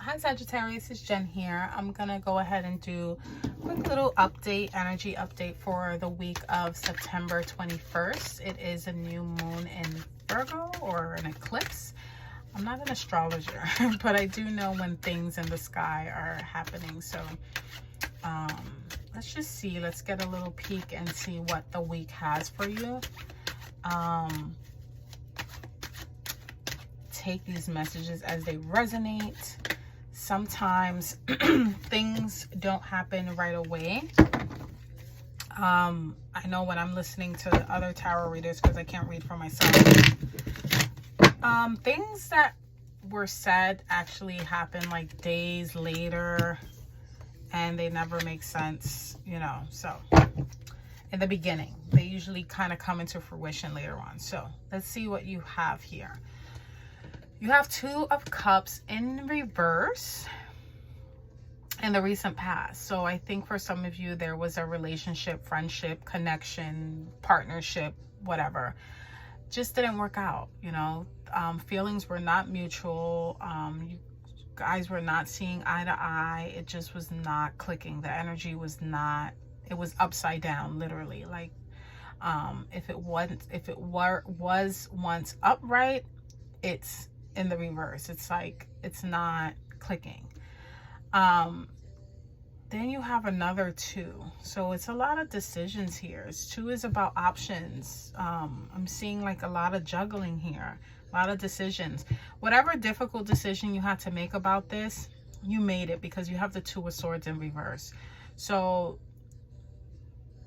Hi Sagittarius, it's Jen here. I'm gonna go ahead and do a quick little update, energy update for the week of September 21st. It is a new moon in Virgo, or an eclipse. I'm not an astrologer, but I do know when things in the sky are happening. So let's just see. Let's get a little peek and see what the week has for you. Take these messages as they resonate. Sometimes things don't happen right away. I know when I'm listening to other tarot readers, because I can't read for myself, things that were said actually happen like days later, and they never make sense, you know. So in the beginning, they usually kind of come into fruition later on. So let's see what you have here. You have Two of Cups in reverse in the recent past. So I think for some of you, there was a relationship, friendship, connection, partnership, whatever. Just didn't work out, you know. Feelings were not mutual. You guys were not seeing eye to eye. It just was not clicking. The energy was not, it was upside down, literally. Like, if it was once upright, it's in the reverse. It's like it's not clicking. Then you have another Two, so it's a lot of decisions here. Two is about options. I'm seeing like a lot of juggling here, a lot of decisions. Whatever difficult decision you had to make about this, you made it, because you have the Two of Swords in reverse. So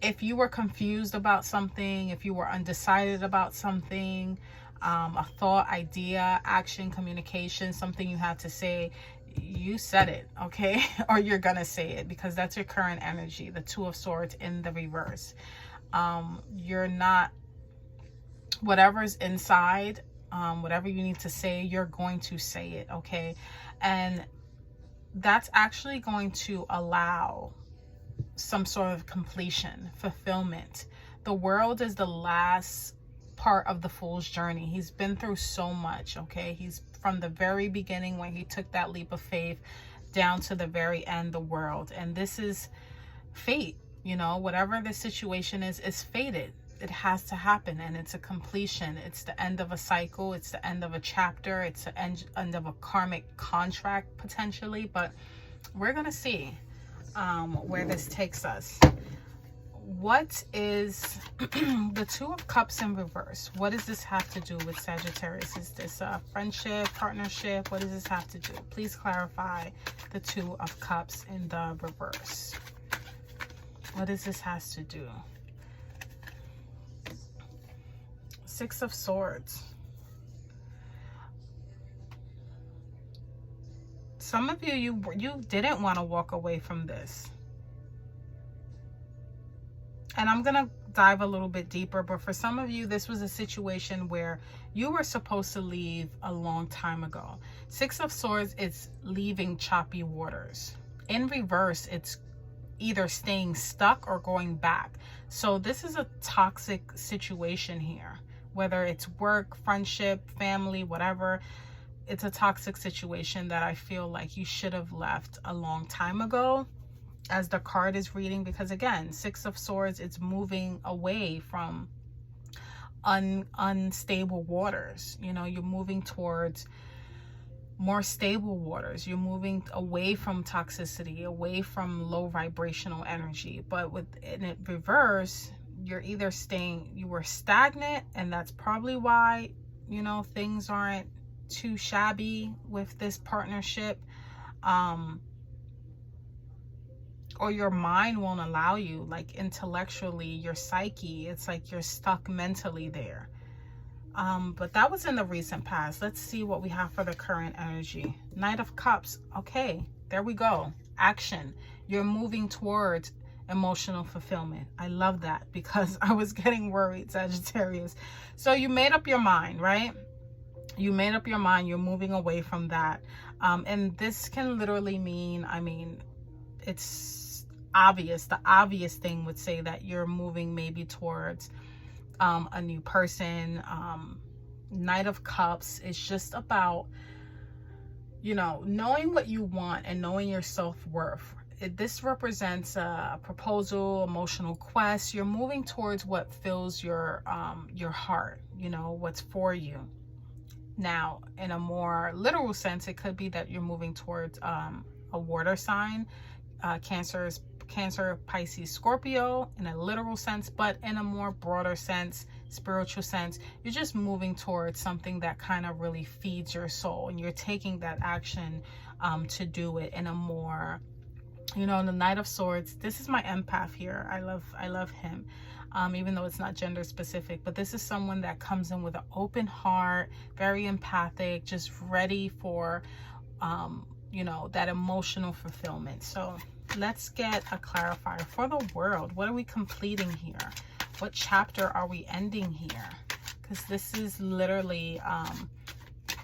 if you were confused about something, if you were undecided about something, a thought, idea, action, communication, something you had to say, you said it, okay? Or you're gonna say it, because that's your current energy, the Two of Swords in the reverse. You're not, whatever's inside, whatever you need to say, you're going to say it, okay? And that's actually going to allow some sort of completion, fulfillment. The World is the last part of the Fool's journey. He's been through so much, okay? He's from the very beginning, when he took that leap of faith, down to the very end, the World. And this is fate, you know. Whatever the situation is fated. It has to happen, and it's a completion. It's the end of a cycle. It's the end of a chapter. It's the end of a karmic contract, potentially. But we're gonna see where this takes us. What is the Two of Cups in reverse? What does this have to do with Sagittarius? Is this a friendship, partnership? What does this have to do? Please clarify the Two of Cups in the reverse. What does this has to do? Six of Swords. Some of you didn't want to walk away from this. And I'm going to dive a little bit deeper, but for some of you, this was a situation where you were supposed to leave a long time ago. Six of Swords, it's leaving choppy waters. In reverse, it's either staying stuck or going back. So this is a toxic situation here, whether it's work, friendship, family, whatever. It's a toxic situation that I feel like you should have left a long time ago, as the card is reading, because again, Six of Swords, it's moving away from unstable waters. You know, you're moving towards more stable waters. You're moving away from toxicity, away from low vibrational energy. But in it reverse, you're either you were stagnant, and that's probably why, you know, things aren't too shabby with this partnership, or your mind won't allow you, like intellectually, your psyche, it's like you're stuck mentally there. But that was in the recent past. Let's see what we have for the current energy. Knight of Cups. Okay, there we go. Action. You're moving towards emotional fulfillment. I love that, because I was getting worried, Sagittarius. So you made up your mind, right? You made up your mind. You're moving away from that. And this can literally mean, I mean, it's obvious. The obvious thing would say that you're moving maybe towards a new person. Knight of Cups is just about you know, knowing what you want and knowing your self-worth. This represents a proposal, emotional quest. You're moving towards what fills your heart, you know, what's for you. Now, in a more literal sense, it could be that you're moving towards a water sign, Cancer, Pisces, Scorpio, in a literal sense, but in a more broader sense, spiritual sense, you're just moving towards something that kind of really feeds your soul, and you're taking that action to do it in a more, you know, in the Knight of Swords. This is my empath here. I love him. Even though it's not gender specific, but this is someone that comes in with an open heart, very empathic, just ready for, you know, that emotional fulfillment. So let's get a clarifier for the world. What are we completing here? What chapter are we ending here? Because this is literally,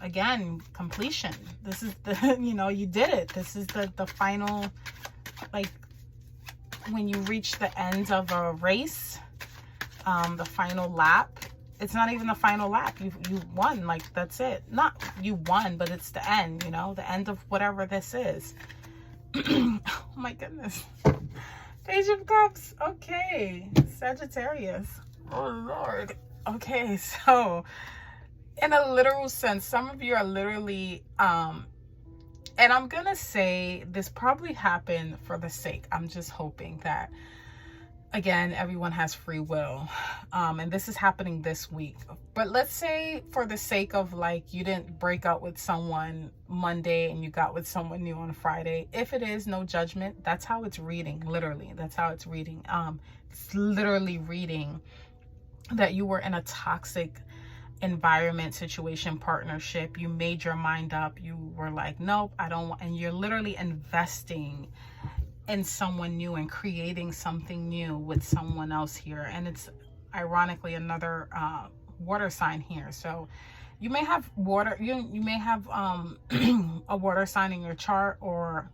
again, completion. This is the, you know, you did it. This is the final, like when you reach the end of a race, the final lap. It's not even the final lap. You won. Like, that's it. Not you won, but it's the end, you know, the end of whatever this is. Oh my goodness. Page of Cups. Okay. Sagittarius. Oh Lord. Okay, so in a literal sense, some of you are literally and I'm gonna say this probably happened for the sake. I'm just hoping that, again, everyone has free will, and this is happening this week. But let's say for the sake of, like, you didn't break up with someone Monday and you got with someone new on Friday. If it is, no judgment. That's how it's reading. Literally, that's how it's reading. It's literally reading that you were in a toxic environment, situation, partnership. You made your mind up. You were like, nope, I don't want. And you're literally investing in someone new and creating something new with someone else here. And it's ironically another water sign here. So you may have water, you may have a water sign in your chart, or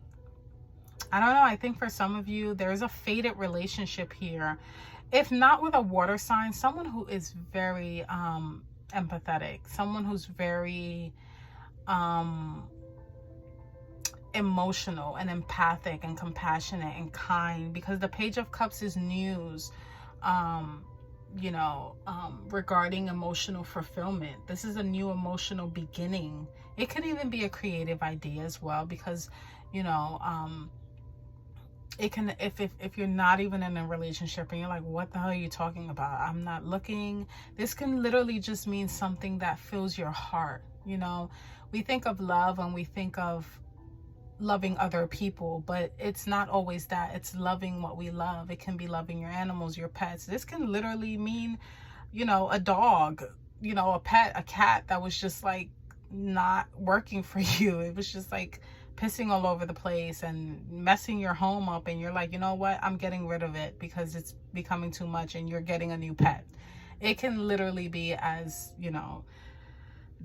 I don't know. I think for some of you, there's a fated relationship here. If not with a water sign, someone who is very empathetic, someone who's very emotional and empathic and compassionate and kind, because the Page of Cups is news, you know, regarding emotional fulfillment. This is a new emotional beginning. It could even be a creative idea as well, because, you know, it can, if you're not even in a relationship and you're like, what the hell are you talking about? I'm not looking. This can literally just mean something that fills your heart. You know, we think of love and we think of loving other people, but it's not always that. It's loving what we love. It can be loving your animals, your pets. This can literally mean, you know, a dog, you know, a pet, a cat that was just like not working for you. It was just like pissing all over the place and messing your home up, and you're like, you know what, I'm getting rid of it because it's becoming too much, and you're getting a new pet. It can literally be as, you know,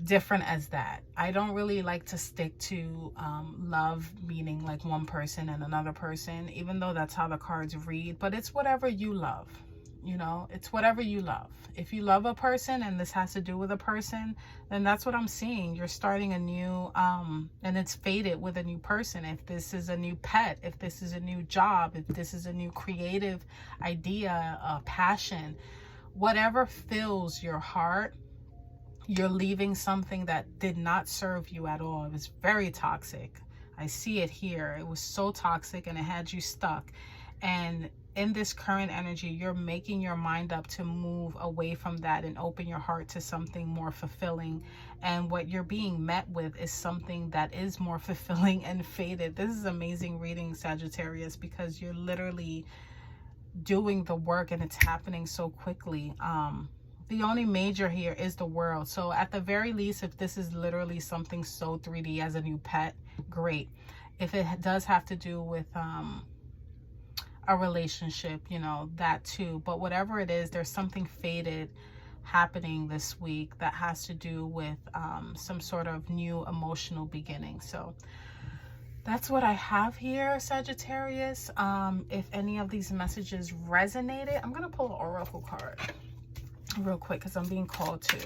different as that. I don't really like to stick to love meaning like one person and another person, even though that's how the cards read, but it's whatever you love. You know, it's whatever you love. If you love a person and this has to do with a person, then that's what I'm seeing. You're starting a new, and it's fated with a new person. If this is a new pet, if this is a new job, if this is a new creative idea, passion, whatever fills your heart, you're leaving something that did not serve you at all. It was very toxic. I see it here. It was so toxic and it had you stuck. And in this current energy, you're making your mind up to move away from that and open your heart to something more fulfilling. And what you're being met with is something that is more fulfilling and fated. This is amazing reading, Sagittarius, because you're literally doing the work and it's happening so quickly. The only major here is the world. So at the very least, if this is literally something so 3D as a new pet, great. If it does have to do with a relationship, you know, that too. But whatever it is, there's something fated happening this week that has to do with some sort of new emotional beginning. So that's what I have here, Sagittarius. If any of these messages resonated, I'm going to pull an oracle card real quick because I'm being called to.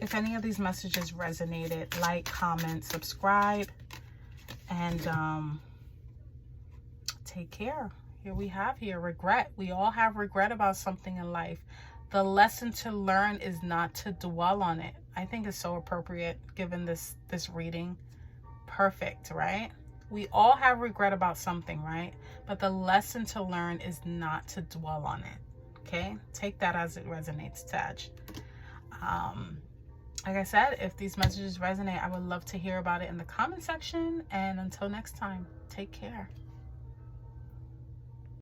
If any of these messages resonated, like, comment, subscribe, and take care. Here we have regret. We all have regret about something in life. The lesson to learn is not to dwell on it. I think it's so appropriate given this reading. Perfect, right? We all have regret about something, right? But the lesson to learn is not to dwell on it. Okay? Take that as it resonates, Sag. Like I said, if these messages resonate, I would love to hear about it in the comment section. And until next time, take care.